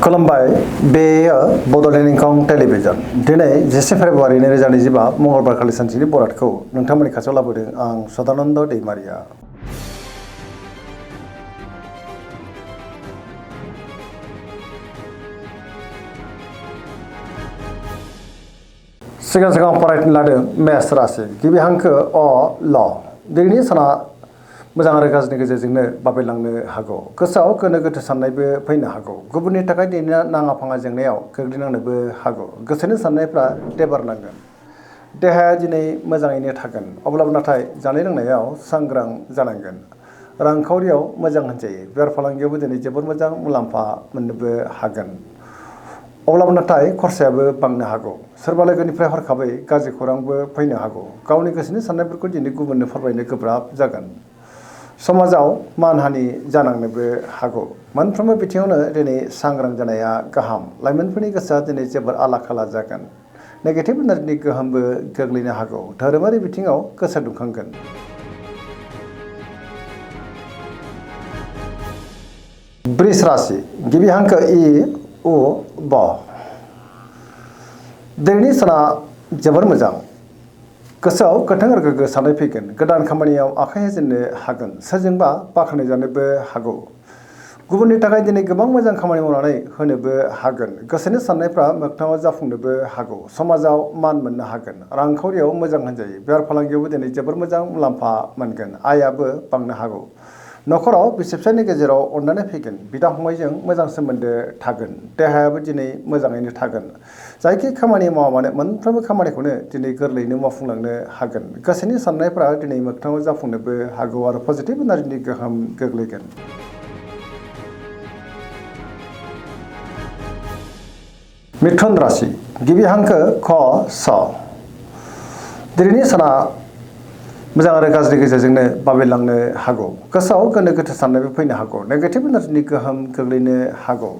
खुलुमबाय बेयो बड'लेण्ड इंखं टेलिभिजन दिनै 10 फेब्रुवारि 2025 मंगलबार खालि सानसेनि बरादखौ नोंथांमोननि खाथियाव लाबोदों आं सदानन्द दैमारिया। सिगां फरायनो लादों मेष राशि गिबि हांखो अ ल दिनैनि साना मोजां आरो गाज्रिनि गेजेरजोंनो बाबेलांनो हागौ। गोसोआव गोनो गोथो साननायबो फैनो हागौ। गुबुननि थाखाय दिनै नाङा फाङा जेंनायाव गोग्लैनांनोबो हागौ। गोसोनि साननायफ्रा देबारनांगोन। देहाया दिनै मोजाङैनो थागोन। अब्लाबो नाथाय जानाय लोंनायाव सांग्रां जानांगोन। रांखावरियाव मोजां होनजायो। बेफार फालांगियावबो दिनै जोबोर मोजां मुलाम्फा मोननोबो हागोन। अब्लाबो नाथाय खरसायाबो बांनो हागौ। सोरबा लोगोनिफ्राय हरखाबै गाज्रि खौरांबो फैनो हागौ। गावनि गोसोनि साननायफोरखौ दिनै गुबुननो फोरमायनो गोब्राब जागोन। समाजाव मानहानि जानांनोबो हागौ। मोनफ्रोमबो बिथिङावनो दिनै सांग्रां जानाया गाहाम। लाइमोनफोरनि गोसोआ दिनै जोबोर आला खाला जागोन। नेगेटिभ एनार्जिनि गोहोमबो गोग्लैनो हागौ। धोरोमारि बिथिङाव गोसो दुंखांगोन। वृष राशि गिबि हांखो इ उ ब दिनैनि साना जोबोर मोजां। गोसोआव गोथों आरो गोग्गो साननाय फैगोन। गोदान खामानियाव आखाइ होजेननो हागोन। सोरजोंबा बाख्नायजानोबो हागौ। गुबुननि थाखाय दिनै गोबां मोजां खामानि मावनानै होनोबो हागोन। गोसोनि साननायफ्रा मोगथाङाव जाफुंनोबो हागौ। समाजाव मान मोननो हागोन। रांखावरियाव मोजां होनजायो। बेफार फालांगियावबो दिनै जोबोर मोजां मुलाम्फा मोनगोन। आयाबो बांनो हागौ। न'खराव बिसि फिसायनि गेजेराव अनलायनाय फैगोन। बिदा फंबायजों मोजां सोमोन्दो थागोन। देहायाबो दिनै मोजाङैनो थागोन। जायखि खामानि मावा मानो मोनफ्रोमबो खामानिखौनो दिनै गोरलैयैनो मावफुंलांनो हागोन। गोसोनि साननायफ्रा दिनै मोगथाङाव जाफुंनोबो हागौ आरो पजिटिभ एनार्जिनि गोहोम गोग्लैगोन। मिथुन राशि गिबि हांखो ख स दिनैनि साना मोजां आरो गाज्रि गेजेरजोंनो बाबेलांनो हागौ। गोसोआव गोनो गोथो साननायबो फैनो हागौ। नेगेटिभ एनार्जिनि गोहोम गोग्लैनो हागौ।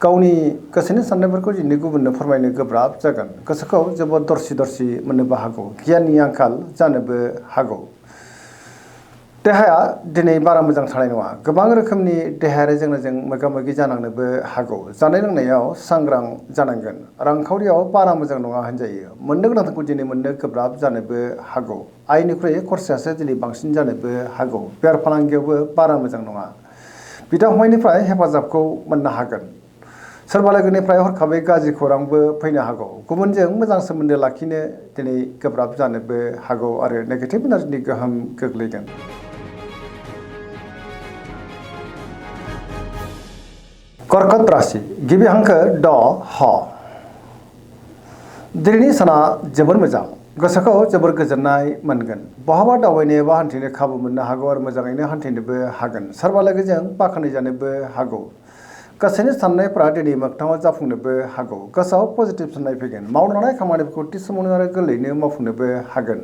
गावनि गोसोनि साननायफोरखौ दिनै गुबुननो फोरमायनो गोब्राब जागोन। गोसोखौ जोबोद दरसि मोननोबो हागौ। गियाननि आंखाल जानोबो हागौ। देहाया दिनै बारा मोजां थानाय नङा। गोबां रोखोमनि देहायारि जेंनाजों मोगा मोगि जानांनोबो हागौ। जानाय लोंनायाव सांग्रां जानांगोन। रांखावरियाव बारा मोजां नङा होनजायो। मोननो गोनांखौ दिनै मोननो गोब्राब जानोबो हागौ। आयनिख्रुइ खरसायासो दिनै बांसिन जानोबो हागौ। बेफार फालांगियावबो बारा मोजां नङा। बिदा फंबायनिफ्राय हेफाजाबखौ मोननो हागोन। सोरबा लोगोनिफ्राय हरखाबै गाज्रि खौरांबो फैनो हागौ। गुबुनजों मोजां सोमोन्दो लाखिनो दिनै गोब्राब जानोबो हागौ आरो नेगेटिभ एनार्जिनि गोहोम गोग्लैगोन। कर्कट राशि गिबि हांखो ड ह दिनैनि साना जोबोर मोजां। गोसोखौ जोबोर गोजोननाय मोनगोन। बहाबा दावबायनो एबा हान्थिनो खाबु मोननो हागौ आरो मोजाङैनो हान्थिनोबो हागोन। सोरबा लोगोजों बाख्नायजानोबो हागौ। गोसोनि साननायफ्रा दिनै मोगथाङाव जाफुंनोबो हागौ। गोसोआव पजिटिभ साननाय फैगोन। मावनो लानाय खामानिफोरखौ थि समावनो आरो गोरलैयैनो मावफुंनोबो हागोन।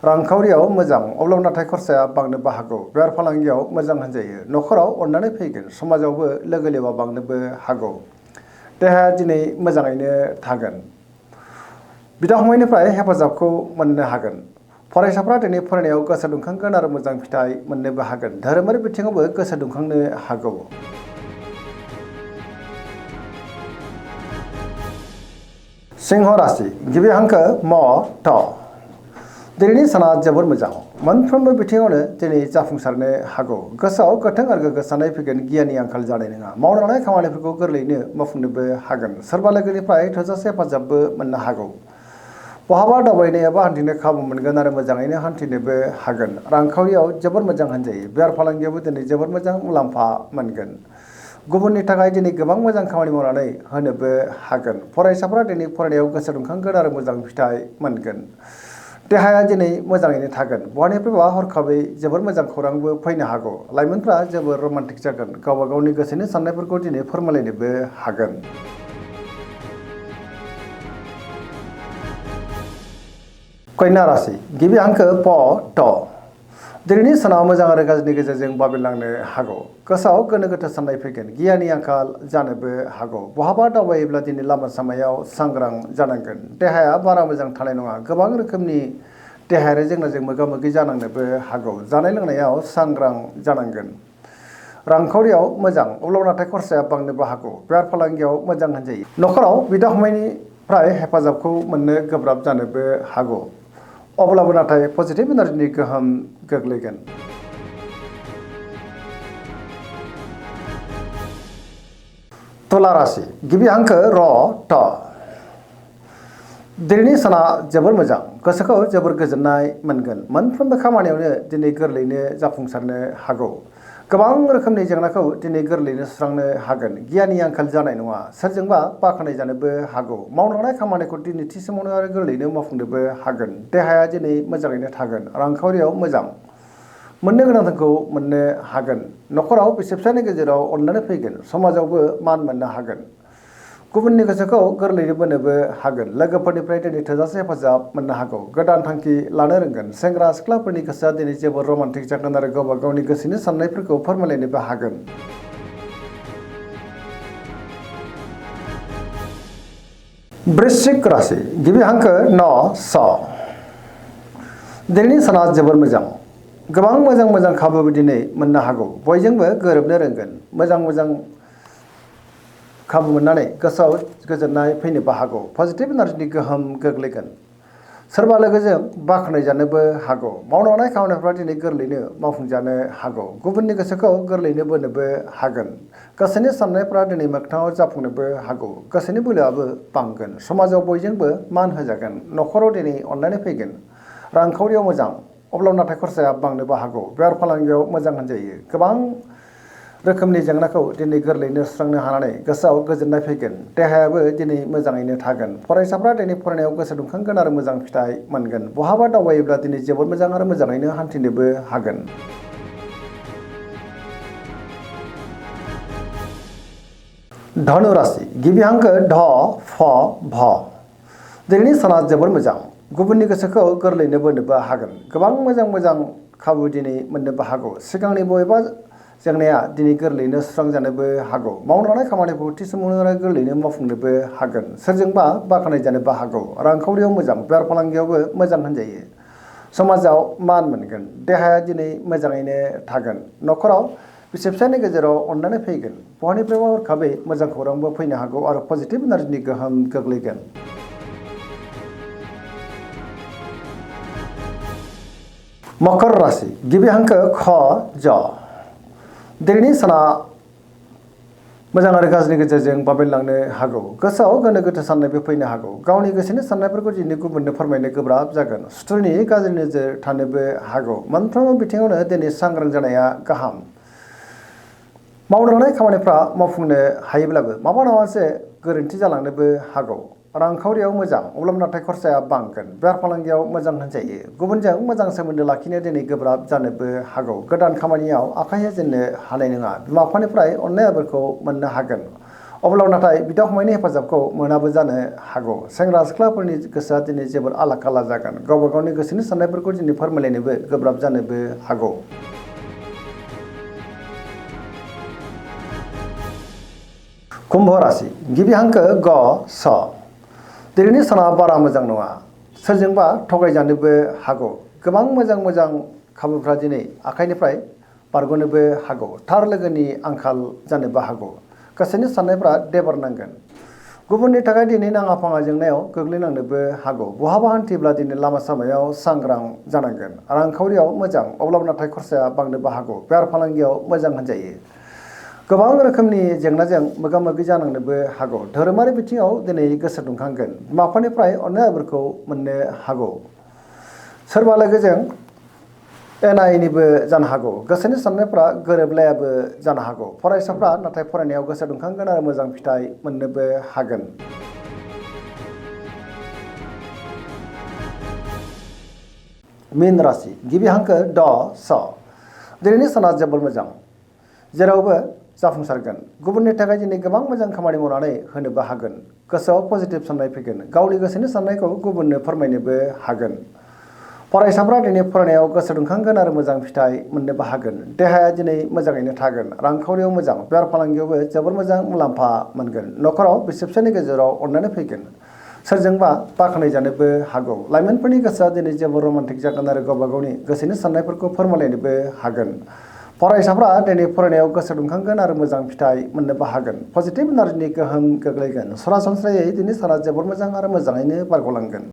रांखावरियाव मोजां अब्लाबो नाथाय खरसाया बांनोबो हागौ। बेफार फालांगियाव मोजां होनजायो। न'खराव अननानै फैगोन। समाजावबो लोगो लेवा बांनोबो हागौ। देहाया दिनै मोजाङैनो थागोन। बिदा फंबायनिफ्राय हेफाजाबखौ मोननो हागोन। फरायसाफ्रा दिनै फरायनायाव गोसो दुंखांगोन आरो मोजां फिथाइ मोननोबो हागोन। धोरोमारि बिथिङावबो गोसो दुंखांनो हागौ। सिंह राशि गिबि हांखो म थ दिनैनि साना जोबोर मोजां। मोनफ्रोमबो बिथिङावनो दिनै जाफुंसारनो हागौ। गोसोआव गोथों आरो गोग्गो साननाय फैगोन। गियाननि आंखाल जानाय नङा। मावनो लानाय खामानिफोरखौ गोरलैयैनो मावफुंनोबो हागोन। सोरबा लोगोनिफ्राय थोजासे हेफाजाबबो मोननो हागौ। बहाबा दावबायनो एबा हान्थिनो खाबु मोनगोन आरो मोजाङैनो हान्थिनोबो हागोन। रांखावरियाव जोबोर मोजां होनजायो। बेफार फालांगियावबो दिनै जोबोर मोजां मुलाम्फा मोनगोन। गुबुननि थाखाय दिनै गोबां मोजां खामानि मावनानै होनोबो हागोन। फरायसाफ्रा दिनै फरायनायाव गोसो दुंखांगोन आरो मोजां फिथाइ मोनगोन। देहाया दिनै मोजाङैनो थागोन। बहानिफ्रायबा हरखाबै जोबोर मोजां खौरांबो फैनो हागौ। लाइमोनफ्रा जोबोर रमान्टिक जागोन। गावबा गावनि गोसोनि साननायफोरखौ दिनै फोरमायलायनोबो हागोन। कन्या राशि गिबि हांखो प ट दिनैनि सानाव मोजां आरो गाज्रिनि गेजेरजों बाबेलांनो हागौ। गोसोआव गोनो गोथो साननाय फैगोन। गियाननि आंखाल जानोबो हागौ। बहाबा दावबायोब्ला दिनै लामा सामायाव सांग्रां जानांगोन। देहाया बारा मोजां थानाय नङा। गोबां रोखोमनि देहायारि जेंनाजों मोगा मोगि जानांनोबो हागौ। जानाय लोंनायाव सांग्रां जानांगोन। रांखावरियाव मोजां अब्लाबो नाथाय खरसाया बांनोबो हागौ बेफार फालांगियाव मोजां होनजायो न'खराव बिदा फंबायनिफ्राय हेफाजाबखौ मोननो गोब्राब जानोबो हागौ अब्लाबो नाथाय पजिटिभ एनार्जिनि गोहोम गोग्लैगोन तुला राशि गिबि हांखो र ट दिनैनि साना जोबोर मोजां गोसोखौ जोबोर गोजोननाय मोनगोन मोनफ्रोमबो खामानियावनो दिनै गोरलैयैनो जाफुंसारनो हागौ गोबां रोखोमनि जेंनाखौ दिनै गोरलैयैनो सुस्रांनो हागोन गियाननि आंखाल जानाय नङा सोरजोंबा बाख्नाय जानोबो हागौ मावनो लानाय खामानिखौ दिनै थि समावनो आरो गोरलैयैनो मावफुंनोबो हागोन देहाया दिनै मोजाङैनो थागोन रांखावरियाव मोजां मोननो गोनांखौ मोननो हागोन न'खराव बिसि फिसायनि गेजेराव अननानै फैगोन समाजावबो मान मोननो हागोन गुबुननि गोसोखौ गोरलैयैनो बोनोबो हागोन लोगोफोरनिफ्राय दिनै थोजासे हेफाजाब मोननो हागौ गोदान थांखि लानो रोंगोन सेंग्रा सिख्लाफोरनि गोसोआ दिनै जोबोर रमान्टिक जागोन आरो गावबा गावनि गोसोनि साननायफोरखौ फोरमायलायनोबो हागोन वृश्चिक राशि गिबि हांखो न स दिनैनि साना जोबोर मोजां गोबां मोजां खाबुबो दिनै मोननो हागौ बयजोंबो गोरोबनो रोंगोन मोजां खाबु मोननानै गोसोआव गोजोननाय फैनोबो हागौ पजिटिभ एनार्जिनि गोहोम गोग्लैगोन सोरबा लोगोजों बाख्नाय जानोबो हागौ मावनो लानाय खामानिफ्रा दिनै गोरलैयैनो मावफुंजानो हागौ गुबुननि गोसोखौ गोरलैयैनो बोनोबो हागोन गोसोनि साननायफ्रा दिनै मोगथाङाव जाफुंनोबो हागौ गोसोनि बोलोआबो बांगोन समाजाव बयजोंबो मान होजागोन न'खराव दिनै अननानै फैगोन रांखावरियाव मोजां अब्लाबो नाथाय खरसाया बांनोबो हागौ बेफार फालांगियाव मोजां होनजायो गोबां रोखोमनि जेंनाखौ दिनै गोरलैयैनो सुस्रांनो हानानै गोसोआव गोजोननाय फैगोन देहायाबो दिनै मोजाङैनो थागोन फरायसाफ्रा दिनै फरायनायाव गोसो दुंखांगोन आरो मोजां फिथाइ मोनगोन बहाबा दावबायोब्ला दिनै जोबोद मोजां आरो मोजाङैनो हान्थिनोबो हागोन धनु राशि गिबि हांखो ध फ भ दिनैनि साना जोबोर मोजां गुबुननि गोसोखौ गोरलैयैनो बोनोबो हागोन गोबां मोजां खाबु दिनै मोननोबो हागौ सिगांनि बबेबा जेंनाया दिनै गोरलैयैनो सुस्रांजानोबो हागौ मावनो लानाय खामानिखौ थि समावनो आरो गोरलैयैनो मावफुंनोबो हागोन सोरजोंबा बाख्नाय जानोबो हागौ रांखावरियाव मोजां बेफार फालांगियावबो मोजां होनजायो समाजाव मान मोनगोन देहाया दिनै मोजाङैनो थागोन न'खराव बिसि फिसायनि गेजेराव अननानै फैगोन बहानिफ्रायबा हरखाबै मोजां खौरांबो फैनो हागौ आरो पजिटिभ एनार्जिनि गोहोम गोग्लैगोन मकर राशि गिबि हांखो ख ज दिनैनि साना मोजां आरो गाज्रिनि गेजेरजों बाबेनलांनो हागौ गोसोआव गोनो गोथो साननायबो फैनो हागौ गावनि गोसोनि साननायफोरखौ दिनै गुबुननो फोरमायनो गोब्राब जागोन सुथुरनि गाज्रि नोजोर थानोबो हागौ मोनफ्रोमबो बिथिङावनो दिनै सांग्रां जानाया गाहाम मावनो लानाय खामानिफ्रा मावफुंनो हायोब्लाबो माबा मोनसे गोरोन्थि जालांनोबो हागौ रांखावरियाव मोजां अब्लाबो नाथाय खरसाया बांगोन बेफार फालांगियाव मोजां होनजायो गुबुनजों मोजां सोमोन्दो लाखिनो दिनै गोब्राब जानोबो हागौ गोदान खामानियाव आखाइ होजेननो हानाय नङा बिमा बिफानिफ्राय अननाय आबोरखौ मोननो हागोन अब्लाबो नाथाय बिदा फंबायनि हेफाजाबखौ मोनाबो जानो हागौ सेंग्रा सिख्लाफोरनि गोसोआ दिनै जोबोर आला खाला जागोन गावबा गावनि गोसोनि साननायफोरखौ दिनै फोरमायलायनोबो गोब्राब जानोबो हागौ कुम्भ राशि गिबि हांखो ग स दिनैनि साना बारा मोजां नङा सोरजोंबा थगायजानोबो हागौ गोबां मोजां खाबुफ्रा दिनै आखाइनिफ्राय बारग'नोबो हागौ थार लोगोनि आंखाल जानोबो हागौ गोसोनि साननायफ्रा देबार नांगोन गुबुननि थाखाय दिनै नाङा फाङा जेंनायाव गोग्लैनांनोबो हागौ बहाबा हान्थिब्ला दिनै लामा सामायाव सांग्रां जानांगोन रांखावरियाव मोजां अब्लाबो नाथाय खरसाया बांनोबो हागौ बेफार फालांगियाव मोजां होनजायो गोबां रोखोमनि जेंनाजों मोगा मोगि जानांनोबो हागौ धोरोमारि बिथिङाव दिनै गोसो दुंखांगोन बिमा बिफानिफ्राय अननाय आबोरखौ मोननो हागौ सोरबा लोगोजों एना एनिबो जानो हागौ गोसोनि साननायफ्रा गोरोबलायाबो जानो हागौ फरायसाफ्रा नाथाय फरायनायाव गोसो दुंखांगोन आरो मोजां फिथाइ मोननोबो हागोन मीन राशि गिबि हांखो ड स दिनैनि साना जोबोर मोजां जेरावबो जाफुंसारगोन गुबुननि थाखाय दिनै गोबां मोजां खामानि मावनानै होनोबो हागोन गोसोआव पजिटिभ साननाय फैगोन गावनि गोसोनि साननायखौ गुबुननो फोरमायनोबो हागोन फरायसाफ्रा दिनै फरायनायाव गोसो दुंखांगोन आरो मोजां फिथाइ मोननोबो हागोन देहाया दिनै मोजाङैनो थागोन रांखावरियाव मोजां बेफार फालांगियावबो जोबोर मोजां मुलाम्फा मोनगोन न'खराव बिसि फिसायनि गेजेराव अननानै फैगोन सोरजोंबा बाख्नाय जानोबो हागौ लाइमोनफोरनि गोसोआ दिनै जोबोर रमान्टिक जागोन आरो गावबा गावनि गोसोनि साननायफोरखौ फोरमायलायनोबो हागोन फरायसाफ्रा दिनै फरायनायाव गोसो दुंखांगोन आरो मोजां फिथाइ मोननोबो हागोन। पजिटिभ एनार्जिनि गोहोम गोग्लैगोन। सरासनस्रायै दिनै साना जोबोर मोजां आरो मोजाङैनो बारग'लांगोन।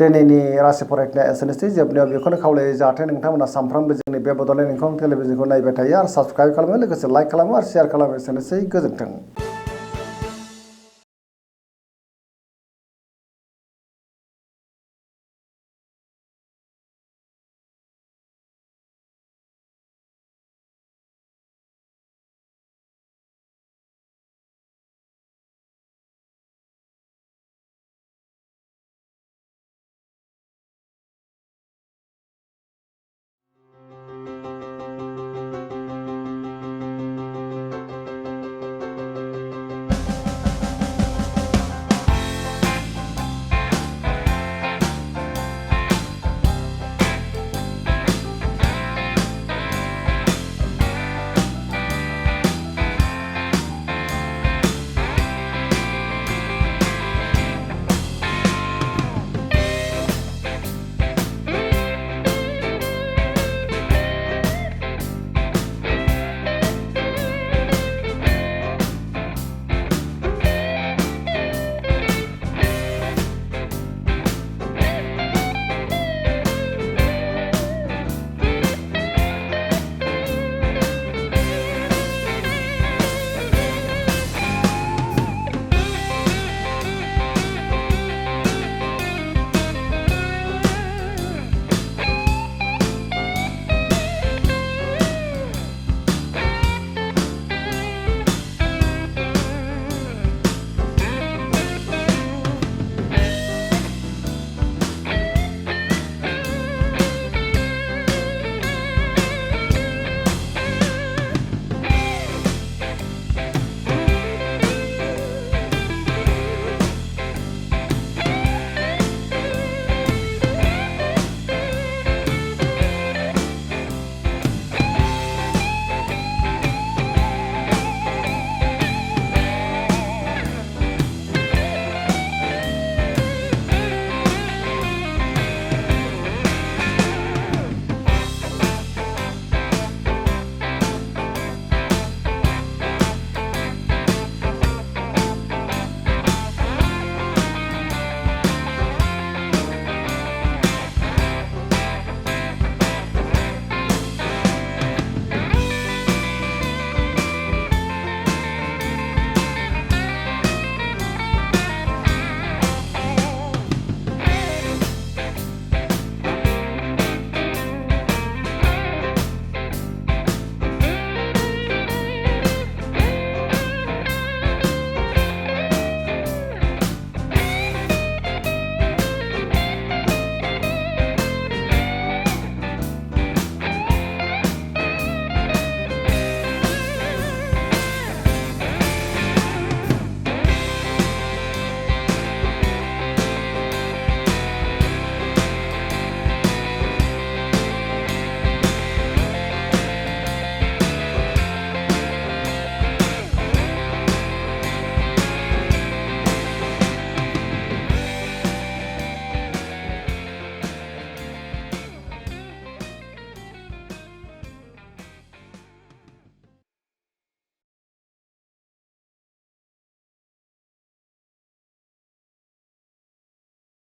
दिनैनि राशि फरायनाया एसेनोसै। जोबनायाव बेखौनो खावलायो जाहाथे नोंथांमोना सानफ्रामबो जोंनि बे बड'लेण्ड इंखं टेलिभिजनखौ नायबाय थायो आरो साबस्क्राइब खालामो, लोगोसे लाइक खालामो आरो शेयार खालामो। एसेनोसै, गोजोन्थों।